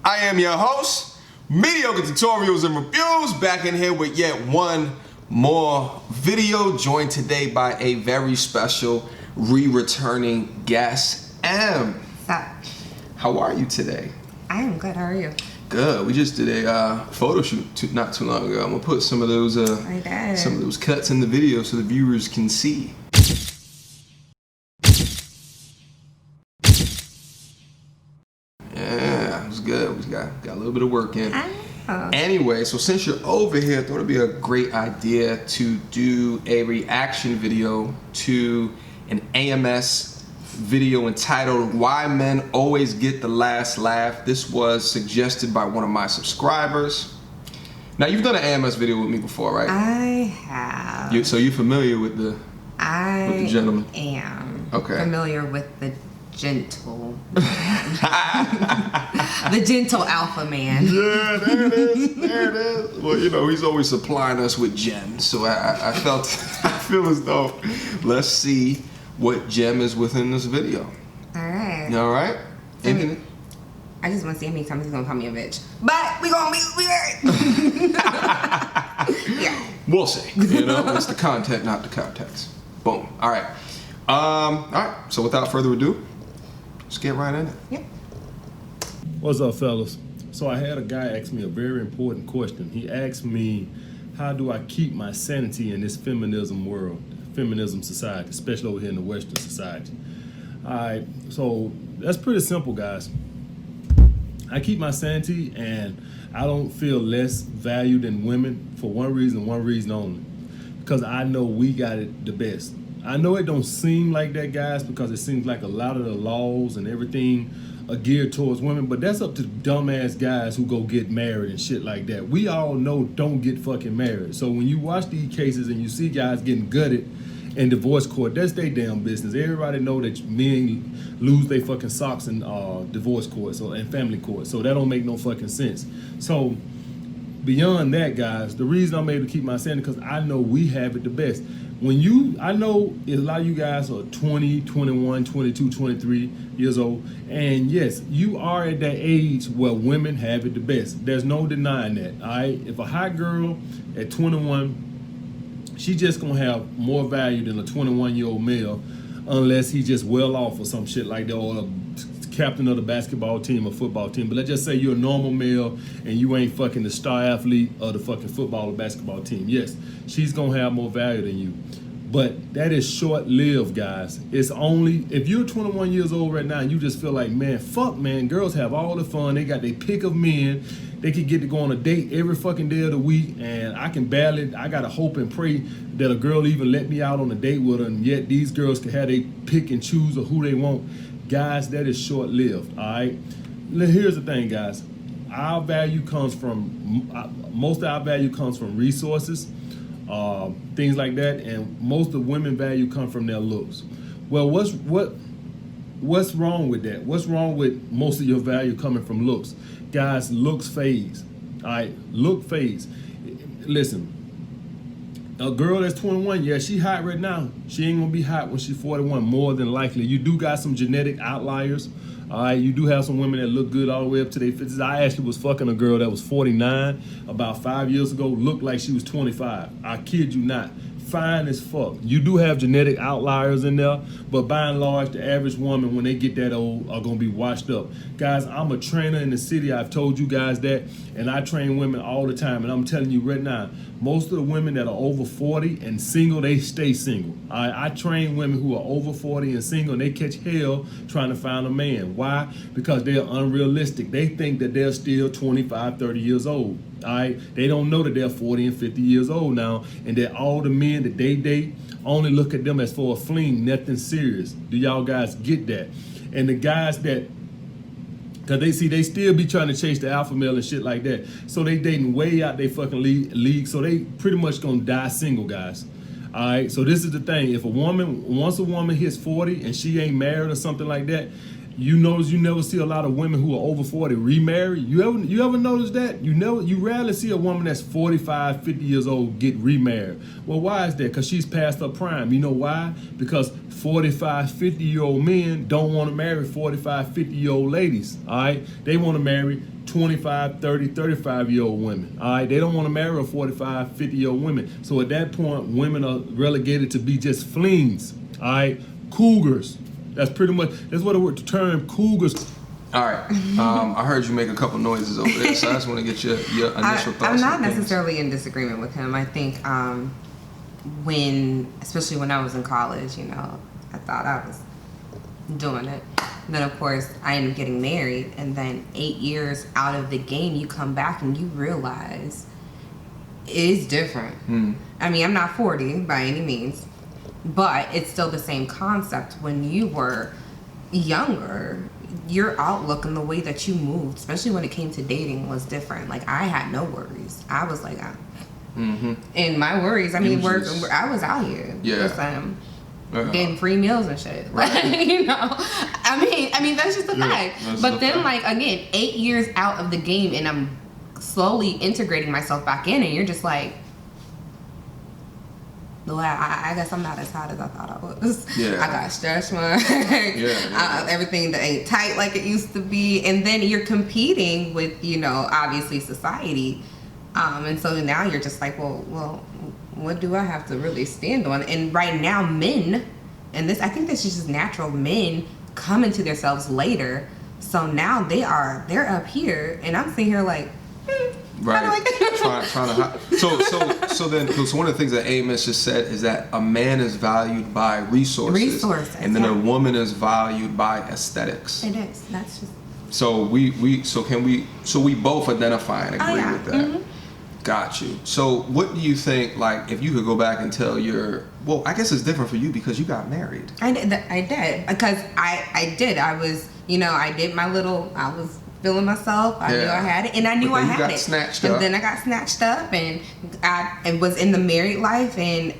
I am your host, Mediocre Tutorials and Reviews, back in here with yet one more video, joined today by a very special returning guest, M. What's up? How are you today? I am good. How are you? Good. We just did a photo shoot not too long ago. I'm gonna put some of those cuts in the video so the viewers can see. Yeah, it was good. We got a little bit of work in. Anyway, so since you're over here, I thought it'd be a great idea to do a reaction video to an AMS video entitled "Why Men Always Get the Last Laugh." This was suggested by one of my subscribers. Now, you've done an AMS video with me before, right? I have. So you're familiar with the gentleman? I am. Okay. Familiar with the gentle the gentle alpha man. Yeah, there it is. There it is. Well, you know, he's always supplying us with gems. So I feel as though, let's see what gem is within this video. Alright. All right? I just want to see how many times he's going to call me a bitch. But we gonna be yeah. We'll see. You know, it's the content, not the context. Boom. All right. All right. So without further ado, let's get right in it. Yep. What's up, fellas? So I had a guy ask me a very important question. He asked me, how do I keep my sanity in this feminism world, feminism society, especially over here in the Western society? All right, so that's pretty simple, guys. I keep my sanity and I don't feel less valued than women for one reason only. Because I know we got it the best. I know it don't seem like that, guys, because it seems like a lot of the laws and everything are geared towards women, but that's up to dumbass guys who go get married and shit like that. We all know don't get fucking married. So when you watch these cases and you see guys getting gutted in divorce court, that's their damn business. Everybody know that men lose their fucking socks in divorce court and family court. So that don't make no fucking sense. So beyond that, guys, the reason I'm able to keep my sanity because I know we have it the best. I know a lot of you guys are 20, 21, 22, 23 years old. And yes, you are at that age where women have it the best. There's no denying that, all right? If a hot girl at 21, she just gonna have more value than a 21-year-old male unless he just well off or some shit like that, or a captain of the basketball team or football team. But let's just say you're a normal male and you ain't fucking the star athlete of the fucking football or basketball team. Yes, she's gonna have more value than you. But that is short-lived, guys. It's only, if you're 21 years old right now and you just feel like, man, fuck, man, girls have all the fun. They got their pick of men. They could get to go on a date every fucking day of the week, and I gotta hope and pray that a girl even let me out on a date with her, and yet these girls can have they pick and choose of who they want. Guys, that is short-lived, all right? Here's the thing, guys. Our value comes from, most of our value comes from resources, things like that, and most of women value come from their looks. Well, what's wrong with that? What's wrong with most of your value coming from looks? Guys, looks phase, all right? Look phase. Listen, a girl that's 21, yeah, she hot right now. She ain't gonna be hot when she's 41, more than likely. You do got some genetic outliers, all right? You do have some women that look good all the way up to their 50s. I actually was fucking a girl that was 49 about 5 years ago, looked like she was 25. I kid you not. Fine as fuck. You do have genetic outliers in there, but by and large, the average woman, when they get that old, are gonna be washed up. Guys, I'm a trainer in the city. I've told you guys that, and I train women all the time, and I'm telling you right now, most of the women that are over 40 and single, they stay single. I train women who are over 40 and single, and they catch hell trying to find a man. Why? Because they're unrealistic. They think that they're still 25, 30 years old. All right? They don't know that they're 40 and 50 years old now, and that all the men that they date only look at them as for a fling, nothing serious. Do y'all guys get that? And the guys that, because they still be trying to chase the alpha male and shit like that. So they dating way out they fucking league. So they pretty much gonna die single, guys. All right, so this is the thing. If once a woman hits 40 and she ain't married or something like that, You notice you never see a lot of women who are over 40 remarry. You ever notice that? You rarely see a woman that's 45, 50 years old get remarried. Well, why is that? Because she's past her prime. You know why? Because 45, 50-year-old men don't want to marry 45, 50-year-old ladies. All right? They want to marry 25, 30, 35-year-old women. All right? They don't want to marry a 45, 50-year-old women. So at that point, women are relegated to be just flings. All right? Cougars. That's pretty much, that's what the term cougars. All right. I heard you make a couple noises over there, so I just want to get your initial thoughts. I'm not necessarily in disagreement with him. I think especially when I was in college, I thought I was doing it. Then, of course, I ended up getting married, and then 8 years out of the game, you come back and you realize it is different. I mean, I'm not 40 by any means. But it's still the same concept. When you were younger, your outlook and the way that you moved, especially when it came to dating, was different. Like, I had no worries. I was like, and my worries, I mean, I was out here. Yeah. Getting free meals and shit. Right. I mean, that's just a fact. But then, like, again, 8 years out of the game, and I'm slowly integrating myself back in, and you're just like, no, I guess I'm not as hot as I thought I was. Yeah. I got stretch marks. Everything that ain't tight like it used to be. And then you're competing with, obviously society. And so now you're just like, well, what do I have to really stand on? And right now, men, and I think this is just natural, men come into themselves later. So now they're up here, and I'm sitting here like, right. trying to. So one of the things that Amos just said is that a man is valued by resources, and then a woman is valued by aesthetics. It is. That's just. So we both identify and agree with that. Mm-hmm. Got you. So what do you think? Like, if you could go back and tell I guess it's different for you because you got married. I did because I did. I was, I did my little. I was feeling myself. I knew I had it, and I knew I had it. And then I got snatched up, and I was in the married life, and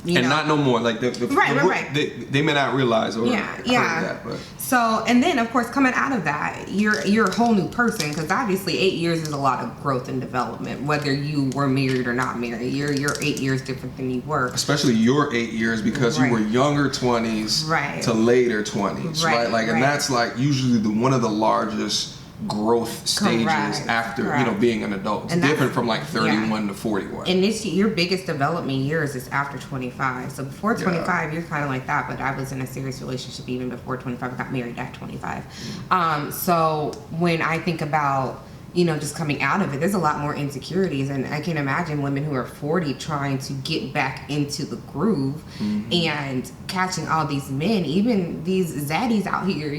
not no more. Like right. They may not realize or heard that, but. So, and then of course coming out of that, you're a whole new person, because obviously 8 years is a lot of growth and development. Whether you were married or not married, you're 8 years different than you were. Especially your 8 years, because you were younger 20s to later 20s, right? Like, and that's like usually one of the largest growth stages after being an adult. It's different from like 31 to 41. And your biggest development years is after 25. So before 25, you're kind of like that. But I was in a serious relationship even before 25. I got married at 25. So when I think about just coming out of it, there's a lot more insecurities, and I can imagine women who are 40 trying to get back into the groove and catching all these men, even these zaddies out here,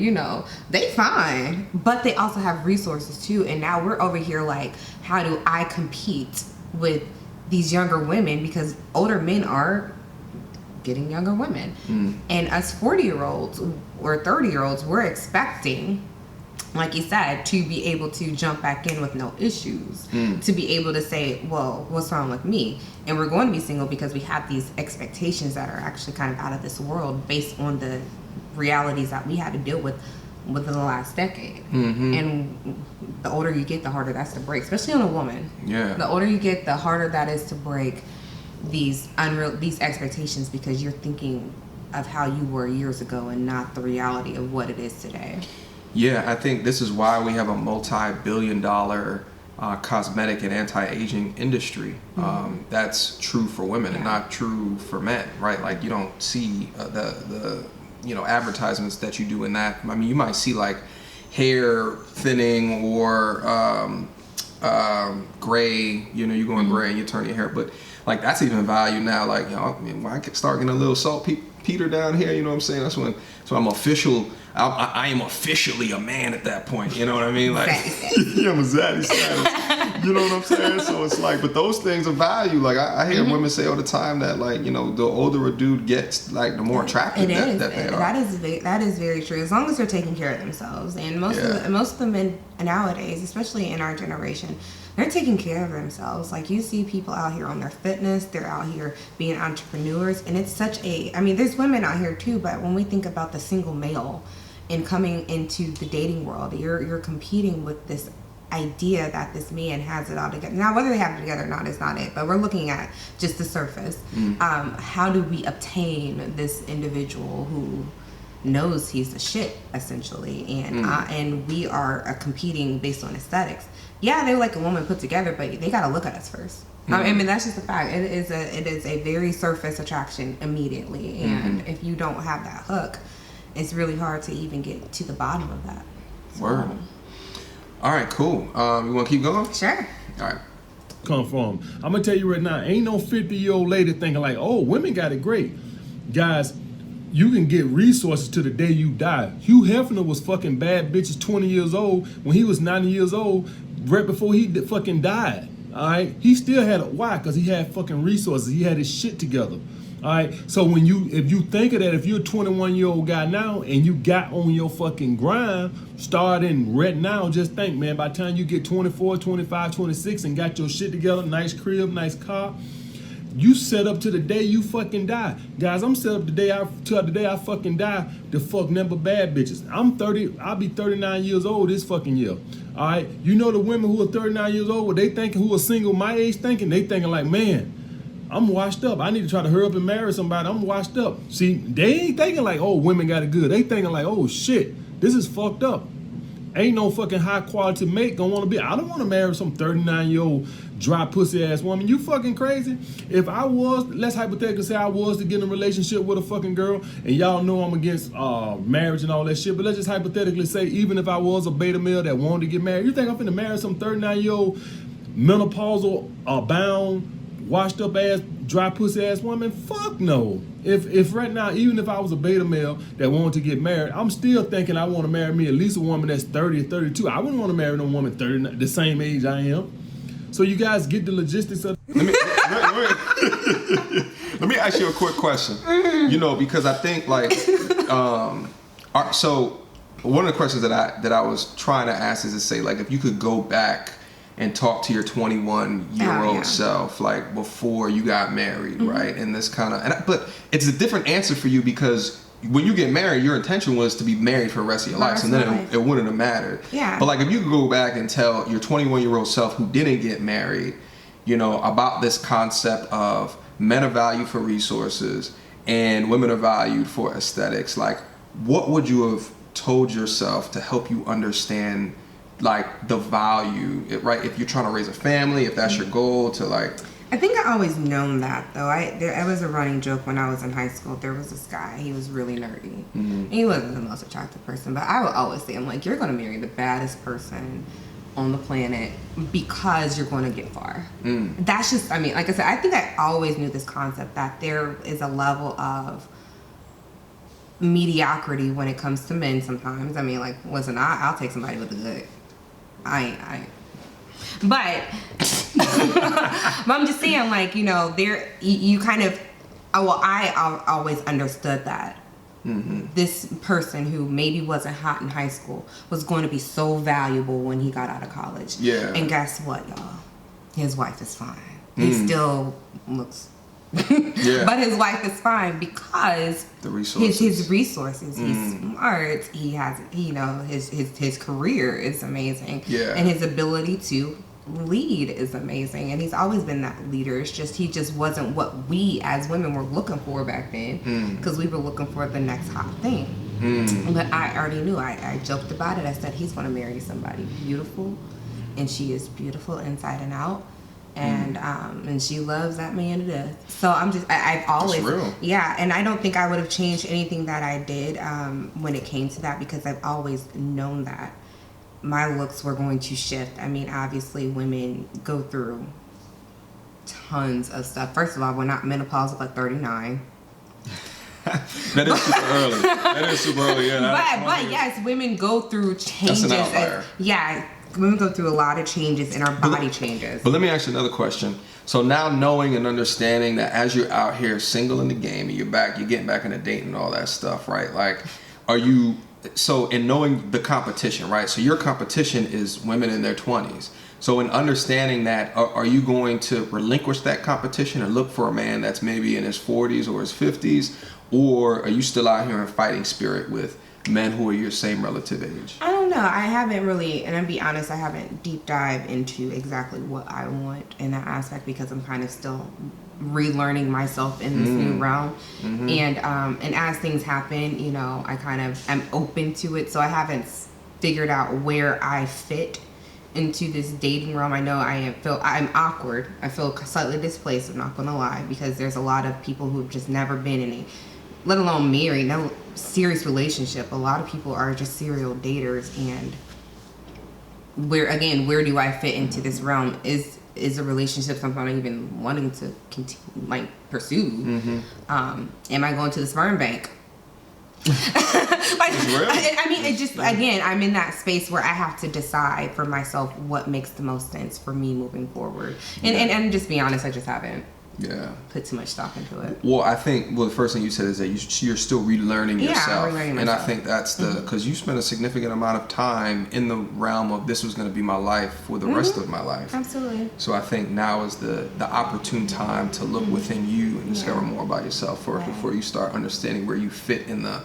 they fine, but they also have resources too. And now we're over here like, how do I compete with these younger women, because older men are getting younger women, and us 40-year-olds or 30-year-olds, we're expecting, like you said, to be able to jump back in with no issues, to be able to say, well, what's wrong with me? And we're going to be single because we have these expectations that are actually kind of out of this world based on the realities that we had to deal with within the last decade. And the older you get, the harder that's to break, especially on a woman. Yeah. The older you get, the harder that is to break these expectations, because you're thinking of how you were years ago and not the reality of what it is today. Yeah, I think this is why we have a multi-billion-dollar cosmetic and anti-aging industry. That's true for women and not true for men, right? Like, you don't see the advertisements that you do in that. I mean, you might see like hair thinning or gray. You going gray and you turn your hair, but like that's even valued now. Like, when I start getting a little saltpeter down here, you know what I'm saying? That's when I'm official. I am officially a man at that point. You know what I mean? Like, I'm a zaddy status. You know what I'm saying? So it's like, but those things are valued. Like, I hear women say all the time that, like, the older a dude gets, like, the more attractive that they are. That is very true. As long as they're taking care of themselves, and most of the men nowadays, especially in our generation, they're taking care of themselves. Like, you see people out here on their fitness, they're out here being entrepreneurs, and it's such there's women out here too, but when we think about the single male in coming into the dating world. You're competing with this idea that this man has it all together. Now, whether they have it together or not is not it, but we're looking at just the surface. How do we obtain this individual who knows he's the shit, essentially, and we are competing based on aesthetics? Yeah, they're like a woman put together, but they gotta look at us first. I mean, that's just a fact. It is a very surface attraction immediately, and if you don't have that hook, it's really hard to even get to the bottom of that. So, Word. All right, cool. You want to keep going? Sure. All right. Come from. I'm gonna tell you right now, ain't no 50-year-old lady thinking like, oh, women got it great. Guys, you can get resources to the day you die. Hugh Hefner was fucking bad bitches 20 years old when he was 90 years old, right before he fucking died. All right, he still had it. Why? Because he had fucking resources. He had his shit together. All right, so if you think of that, if you're a 21-year-old guy now and you got on your fucking grind, starting right now, just think, man, by the time you get 24, 25, 26 and got your shit together, nice crib, nice car, you set up to the day you fucking die. Guys, I'm set up till the day I fucking die to fuck number bad bitches. I'm 30, I'll be 39 years old this fucking year. All right, you know the women who are 39 years old, what they thinking, who are single my age thinking? They thinking like, man, I'm washed up. I need to try to hurry up and marry somebody. I'm washed up. See, they ain't thinking like, oh, women got it good. They thinking like, oh shit, this is fucked up. Ain't no fucking high quality mate gonna wanna be. I don't wanna marry some 39-year-old dry pussy ass woman. You fucking crazy? If I was, let's hypothetically say I was to get in a relationship with a fucking girl, and y'all know I'm against marriage and all that shit, but let's just hypothetically say, even if I was a beta male that wanted to get married, you think I'm finna marry some 39-year-old menopausal bound, washed up ass, dry pussy ass woman? Fuck no. If right now, even if I was a beta male that wanted to get married, I'm still thinking I want to marry me at least a woman that's 30 or 32. I wouldn't want to marry no woman 30, the same age I am. So you guys get the logistics of. Let me ask you a quick question. You know, because I think like, so one of the questions that I was trying to ask is to say, like, if you could go back and talk to your 21-year-old self, like before you got married, right? And this kind of, but it's a different answer for you because when you get married, your intention was to be married for the rest of your life, and then it wouldn't have mattered. Yeah. But like, if you could go back and tell your 21-year-old self who didn't get married, you know, about this concept of men are valued for resources and women are valued for aesthetics, like, what would you have told yourself to help you understand, like, the value, right? If you're trying to raise a family, if that's your goal, to like. I think I always known that though. It was a running joke when I was in high school. There was this guy. He was really nerdy. He wasn't the most attractive person, but I would always say, I'm like, you're gonna marry the baddest person on the planet because you're going to get far. That's just, I mean, like I said, I think I always knew this concept that there is a level of mediocrity when it comes to men sometimes. I mean, like, listen, I'll take somebody with a good. But I'm just saying, like, you know, you kind of, I always understood that this person who maybe wasn't hot in high school was going to be so valuable when he got out of college. Yeah. And guess what, y'all? His wife is fine. He still looks. Yeah. But his wife is fine because the resources. His resources. He's smart. He has, you know, his career is amazing. Yeah. And his ability to lead is amazing. And he's always been that leader. It's just he just wasn't what we as women were looking for back then, because we were looking for the next hot thing. But I already knew. I joked about it. I said he's going to marry somebody beautiful, and she is beautiful inside and out. And she loves that man to death. So I've always, yeah, and I don't think I would have changed anything that I did when it came to that, because I've always known that my looks were going to shift. I mean, obviously women go through tons of stuff. First of all, we're not menopausal at 39. That is super early. That is super early, yeah. But yes, women go through changes. That's an outlier. Yeah. Women go through a lot of changes, and our body changes. But let me ask you another question. So now, knowing and understanding that as you're out here single in the game and you're getting back into dating and all that stuff, right? Like, in knowing the competition, right? So your competition is women in their 20s. So in understanding that, are you going to relinquish that competition and look for a man that's maybe in his 40s or his 50s? Or are you still out here in fighting spirit with men who are your same relative age? I don't know. I haven't really, and I'll be honest, I haven't deep dive into exactly what I want in that aspect because I'm kind of still relearning myself in this new realm. And as things happen, you know, I kind of am open to it. So I haven't figured out where I fit into this dating realm. I know I'm awkward. I feel slightly displaced, I'm not gonna lie, because there's a lot of people who've just never been in a, let alone married, no serious relationship. A lot of people are just serial daters, and where do I fit into this realm? Is a relationship something I'm even wanting to continue, like, pursue? Am I going to the sperm bank? I mean, it just, again, I'm in that space where I have to decide for myself what makes the most sense for me moving forward. And just be honest, I just haven't put too much stock into it. Well, I think, the first thing you said is that you're still relearning yourself. I'm relearning and myself. I think that's because you spent a significant amount of time in the realm of this was going to be my life for the rest of my life. Absolutely. So I think now is the opportune time to look within you and discover more about yourself first before you start understanding where you fit in the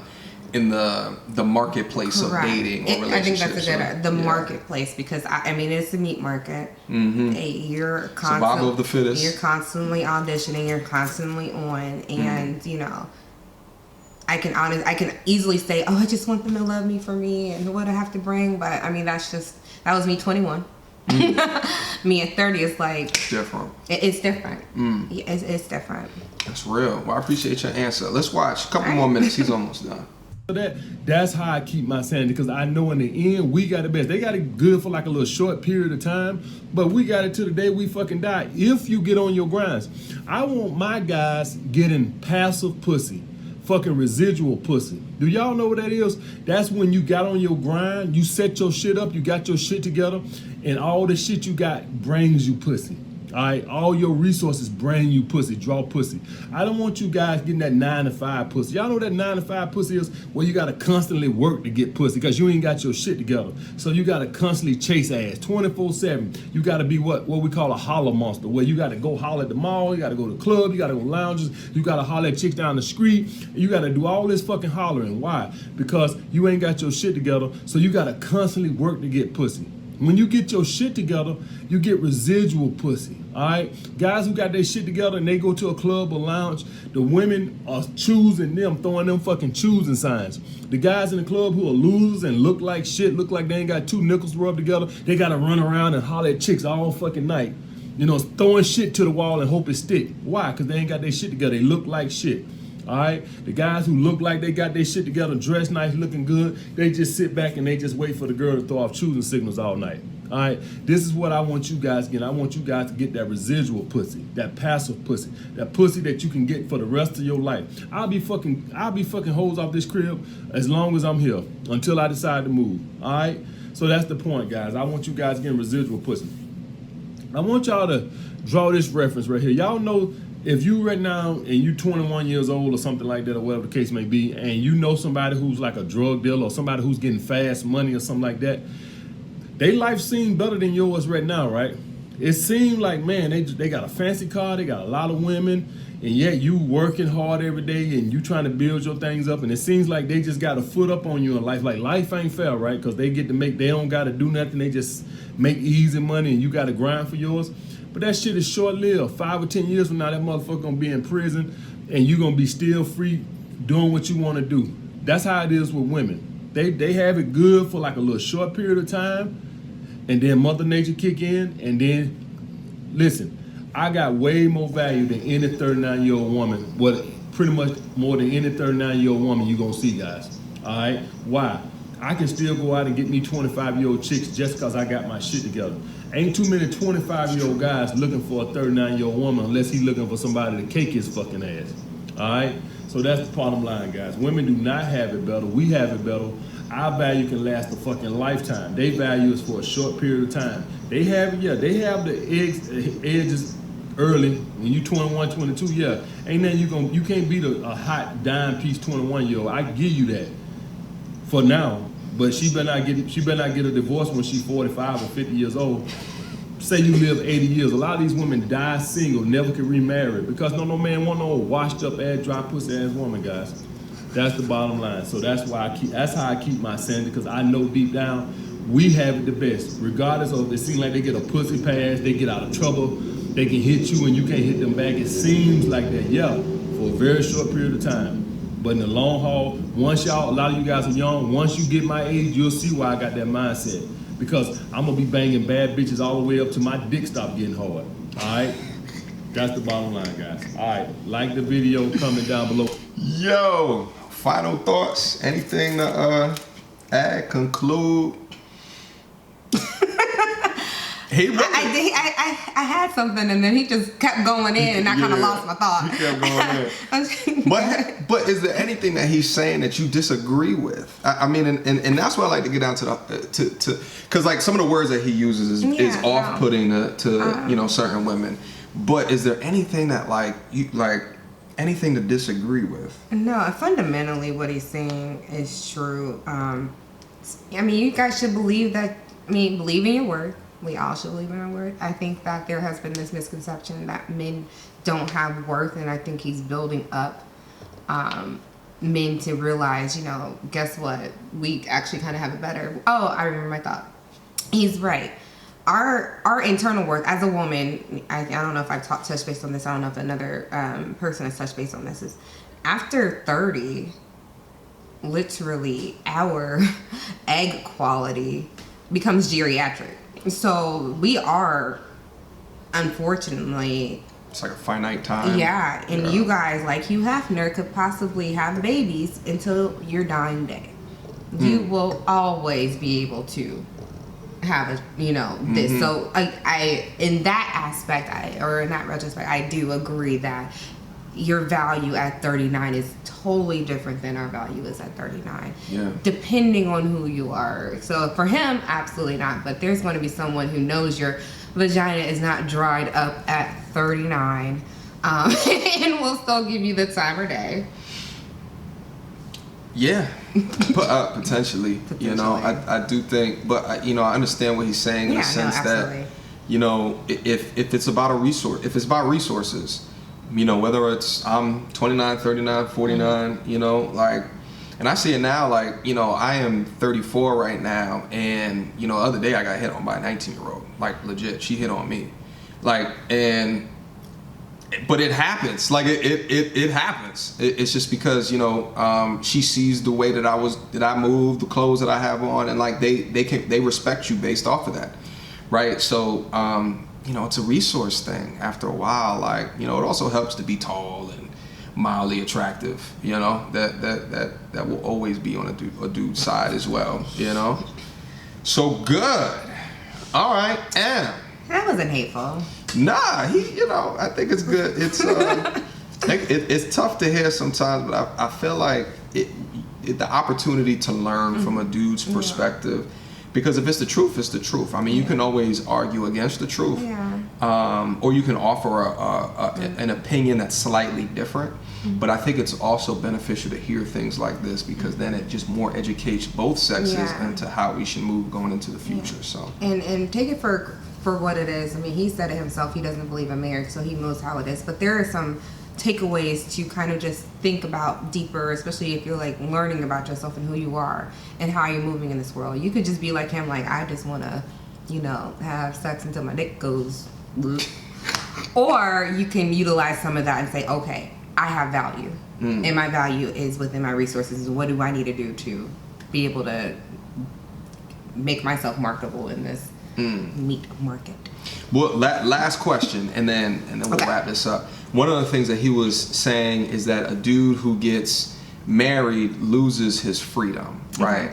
marketplace of dating or relationships. I think that's a good marketplace, because I mean, it's a meat market. You're survival of the fittest. You're constantly auditioning. You're constantly on, and you know, I can easily say, oh, I just want them to love me for me and what I have to bring. But I mean, that was me 21. Me at 30 is like different. It's different. It's different. That's real. Well, I appreciate your answer. Let's watch a couple more minutes. He's almost done. That's how I keep my sanity, because I know in the end we got it best. They got it good for like a little short period of time, but we got it till the day we fucking die if you get on your grinds. I want my guys getting passive pussy, fucking residual pussy. Do y'all know what that is? That's when you got on your grind, you set your shit up, you got your shit together, and all the shit you got brings you pussy. All right, all your resources bring you pussy, draw pussy. I don't want you guys getting that 9-to-5 pussy. Y'all know what that 9-to-5 pussy is? Where you gotta constantly work to get pussy because you ain't got your shit together. So you gotta constantly chase ass 24/7. You gotta be what we call a holler monster, where you gotta go holler at the mall, you gotta go to the club, you gotta go lounges, you gotta holler at chicks down the street, you gotta do all this fucking hollering. Why? Because you ain't got your shit together, so you gotta constantly work to get pussy. When you get your shit together, you get residual pussy, all right? Guys who got their shit together and they go to a club or lounge, the women are choosing them, throwing them fucking choosing signs. The guys in the club who are losers and look like shit, look like they ain't got two nickels rubbed together, they gotta run around and holler at chicks all fucking night. You know, throwing shit to the wall and hope it stick. Why? Because they ain't got their shit together. They look like shit. All right, the guys who look like they got their shit together, dressed nice, looking good, they just sit back and they just wait for the girl to throw off choosing signals all night. All right, this is what I want you guys to get. I want you guys to get that residual pussy, that passive pussy, that pussy that you can get for the rest of your life. I'll be fucking hoes off this crib as long as I'm here until I decide to move. All right, so that's the point, guys. I want you guys getting residual pussy. I want y'all to draw this reference right here. Y'all know. If you right now and you 21 years old or something like that, or whatever the case may be, and you know somebody who's like a drug dealer or somebody who's getting fast money or something like that, their life seems better than yours right now, right? It seems like, man, they got a fancy car, they got a lot of women, and yet you working hard every day and you trying to build your things up, and it seems like they just got a foot up on you in life. Like, life ain't fair, right? Because they don't got to do nothing, they just make easy money and you got to grind for yours. But that shit is short-lived. 5 or 10 years from now, that motherfucker gonna be in prison and you gonna be still free doing what you wanna do. That's how it is with women. They have it good for like a little short period of time, and then Mother Nature kick in, and then, listen, I got way more value than any 39-year-old woman, pretty much more than any 39-year-old woman you gonna see, guys, all right? Why? I can still go out and get me 25-year-old chicks just because I got my shit together. Ain't too many 25-year-old guys looking for a 39-year-old woman unless he's looking for somebody to cake his fucking ass. All right? So that's the bottom line, guys. Women do not have it better. We have it better. Our value can last a fucking lifetime. Their value is for a short period of time. They have it, yeah. They have the edges early. When you 21, 22, yeah. Ain't nothing you can't beat a hot dime piece 21-year-old. I give you that for now. But she better not get a divorce when she's 45 or 50 years old. Say you live 80 years. A lot of these women die single, never can remarry because no man want no washed up ass, dry pussy ass woman, guys. That's the bottom line. So that's how I keep my sanity, because I know deep down we have it the best. Regardless of, it seems like they get a pussy pass, they get out of trouble, they can hit you and you can't hit them back. It seems like that, yeah, for a very short period of time. But in the long haul, a lot of you guys are young, once you get my age, you'll see why I got that mindset. Because I'm gonna be banging bad bitches all the way up to my dick stop getting hard. Alright? That's the bottom line, guys. Alright, like the video, comment down below. Yo, final thoughts? Anything to add, conclude? I had something and then he just kept going in and I kind of lost my thought. He kept going in. But is there anything that he's saying that you disagree with? I mean, and that's why I like to get down to because like some of the words that he uses is off-putting to certain women. But is there anything that anything to disagree with? No, fundamentally what he's saying is true. I mean, you guys should believe in your word. We all should believe in our word. I think that there has been this misconception that men don't have worth, and I think he's building up men to realize, guess what? We actually kind of have it better. Oh, I remember my thought. He's right. Our internal worth as a woman, I don't know if I've touched base on this. I don't know if another person has touched base on this. Is after 30, literally our egg quality becomes geriatric. So we are, unfortunately, it's like a finite time. Yeah, and you guys, like Hugh Hefner, could possibly have babies until your dying day. You will always be able to have this. So I in that aspect, or in that retrospect, I do agree that your value at 39 is totally different than our value is at 39. Yeah. Depending on who you are. So for him, absolutely not. But there's going to be someone who knows your vagina is not dried up at 39, and will still give you the time of day. Yeah, potentially. I do think, but I understand what he's saying in the sense that, if it's about a resource, if it's about resources, whether it's I'm 29, 39, 49, and I see it now, I am 34 right now, and, the other day I got hit on by a 19-year-old, legit, she hit on me, but it happens, it happens. It's just because, she sees the way that I move, the clothes that I have on, and they respect you based off of that, right? So, it's a resource thing after a while. It also helps to be tall and mildly attractive, that will always be on a dude's side as well, So good. All right, Em. That wasn't hateful. Nah, I think it's good. It's it's tough to hear sometimes, but I feel like the opportunity to learn from a dude's perspective. Because if it's the truth, it's the truth. I mean, you can always argue against the truth, or you can offer an opinion that's slightly different. But I think it's also beneficial to hear things like this, because then it just more educates both sexes into how we should move going into the future. So and take it for what it is. I mean, he said it himself. He doesn't believe in marriage, so he knows how it is. But there are some takeaways to kind of just think about deeper, especially if you're learning about yourself and who you are and how you're moving in this world. You could just be like him, I just want to, have sex until my dick goes. Or you can utilize some of that and say, okay, I have value, and my value is within my resources. What do I need to do to be able to make myself marketable in this meat market? Well, last question, and then we'll wrap this up. One of the things that he was saying is that a dude who gets married loses his freedom, right?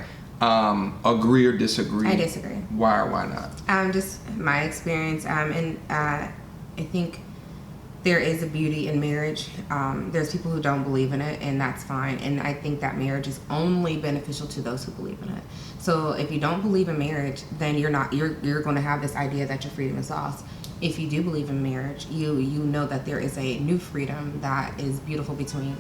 Agree or disagree? I disagree. Why or why not? Just my experience, and I think there is a beauty in marriage. There's people who don't believe in it, and that's fine. And I think that marriage is only beneficial to those who believe in it. So if you don't believe in marriage, then you're going to have this idea that your freedom is lost. If you do believe in marriage, you know that there is a new freedom that is beautiful between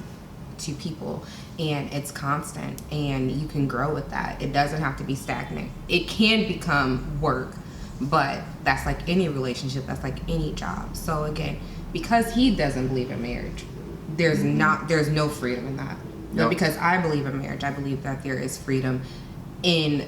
two people, and it's constant, and you can grow with that. It doesn't have to be stagnant. It can become work, but that's like any relationship, that's like any job. So again, because he doesn't believe in marriage, there's no freedom in that. But because I believe in marriage, I believe that there is freedom in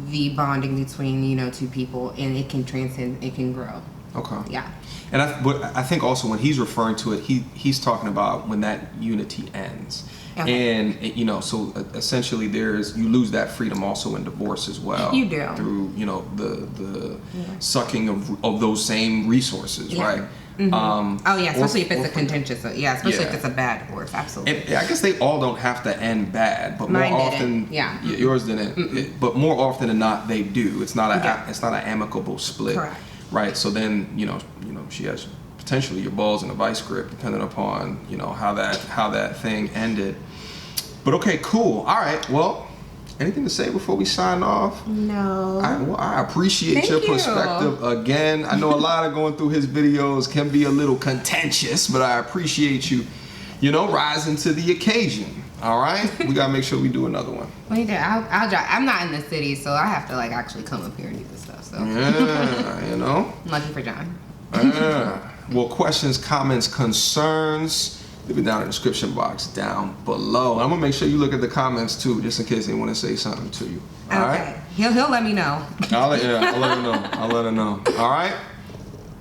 the bonding between, you know, two people, and it can transcend, it can grow. Okay. Yeah. And I think also when he's referring to it, he's talking about when that unity ends. Okay. And you know, so essentially you lose that freedom also in divorce as well. You do. Through, you know, the sucking of those same resources, right? Mm-hmm. Especially if it's a contentious, especially if it's a bad divorce, absolutely. And I guess they all don't have to end bad, but Mine more didn't. often, yours didn't. But more often than not, they do. It's not an amicable split, Correct. right? So then, you know, she has potentially your balls in a vice grip, depending upon, you know, how that thing ended. But okay, cool. All right. Well, anything to say before we sign off? No. I appreciate your perspective again. I know a lot of going through his videos can be a little contentious, but I appreciate you, you know, rising to the occasion. All right, we gotta make sure we do another one. Wait, I'll drive. I'm not in the city, so I have to like actually come up here and do this stuff. So yeah, you know. I'm lucky for John. Well, questions, comments, concerns, leave it down in the description box down below. I'm gonna make sure you look at the comments too, just in case they want to say something to you. All right? He'll let me know. I'll let her know. All right.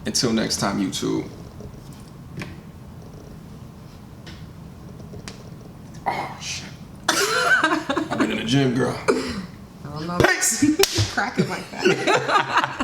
Until next time, YouTube. Oh shit. I've been in the gym, girl. I don't know. Peace. Cracking like that.